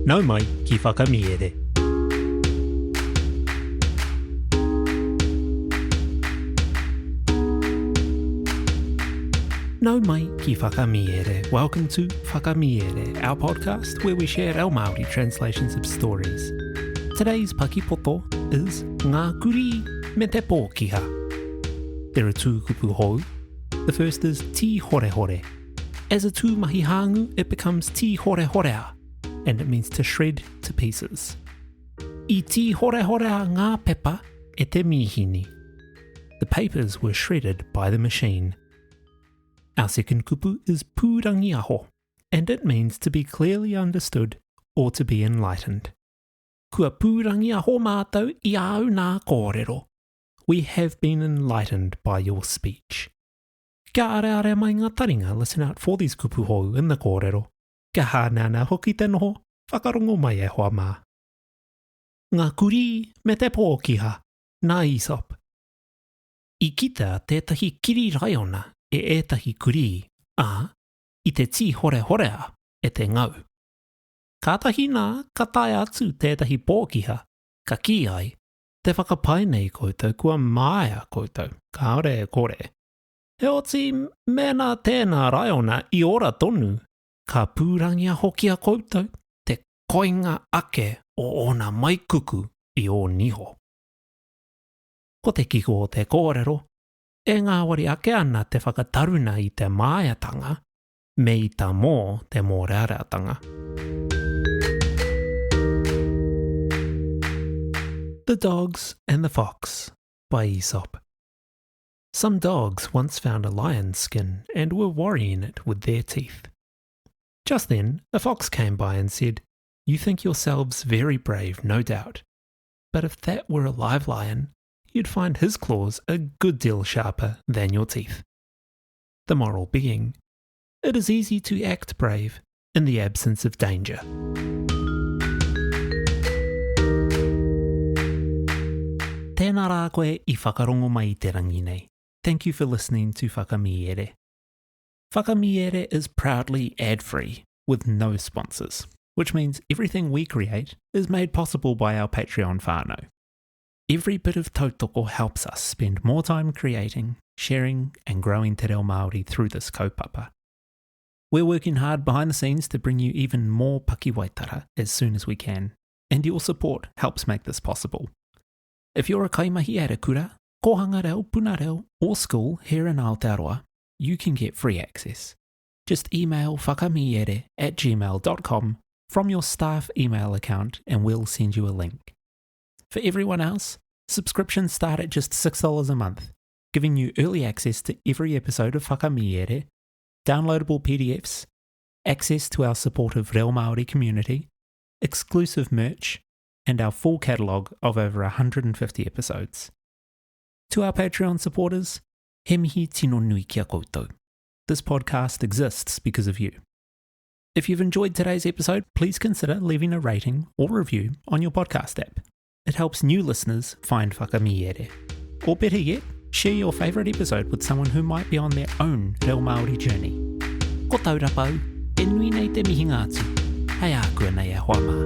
Nau mai ki whakamiere. Nau mai ki whakamiere. Welcome to Whakamiere, our podcast where we share our Māori translations of stories. Today's Paki Poto is Ngā Kurī me te Pōkiha. There are two kupu hou. The first is Ti Hore Hore. As a tūmahi hāngu, it becomes Ti Hore Horea, and it means to shred to pieces. I Ti Hore Horea ngā pepa e te mihini. The papers were shredded by the machine. Our second kupu is Pūrangi Aho, and it means to be clearly understood or to be enlightened. Kua pūrangi aho mātou I au nā kōrero. We have been enlightened by your speech. Kia are mai ngā taringa, listen out for these kupu hou in the kōrero. Kia hānana hoki te noho, whakarongo mai e hoa mā. Ngā Kurī me te Pōkiha, nā Aesop. I kita tētahi kiri raiona e ētahi kurī, ā, I te Ti Hore Horea e te ngau. Kātahi nā ka tae atu tētahi Pōkiha, ka ki ai, te whakapai nei koutou kua māia koutou, ka ore e kore. He oti mena tēnā raiona I ora tonu, ka pūrangia hokia koutou, te koinga ake o ona maikuku I o niho. Ko te kiko o te kōrero, e ngā wari ake ana te whakataruna I te māiatanga, me I tā mō te mōreareatanga. The Dogs and the Fox by Aesop. Some dogs once found a lion's skin and were worrying it with their teeth. Just then, a fox came by and said, "You think yourselves very brave, no doubt. But if that were a live lion, you'd find his claws a good deal sharper than your teeth." The moral being, it is easy to act brave in the absence of danger. Tēnā rā koe I whakarongo mai I te rangi nei. Thank you for listening to Whakamiere. Whakamiere is proudly ad-free, with no sponsors, which means everything we create is made possible by our Patreon whānau. Every bit of tautoko helps us spend more time creating, sharing and growing te reo Māori through this kaupapa. We're working hard behind the scenes to bring you even more Paki waitara as soon as we can, and your support helps make this possible. If you're a kaimahi at a kura, kohanga reo, puna reo, or school here in Aotearoa, you can get free access. Just email whakamiere@gmail.com from your staff email account and we'll send you a link. For everyone else, subscriptions start at just $6 a month, giving you early access to every episode of Whakamiere, downloadable PDFs, access to our supportive Reo Māori community, exclusive merch, and our full catalogue of over 150 episodes. To our Patreon supporters, he mihi tino nui kia koutou. This podcast exists because of you. If you've enjoyed today's episode, please consider leaving a rating or review on your podcast app. It helps new listeners find Whakamiere. Or better yet, share your favourite episode with someone who might be on their own Reo Māori journey. Ko Taurapa, e nui nei te mihi ngātu. Hei ākua nei e hoa mā.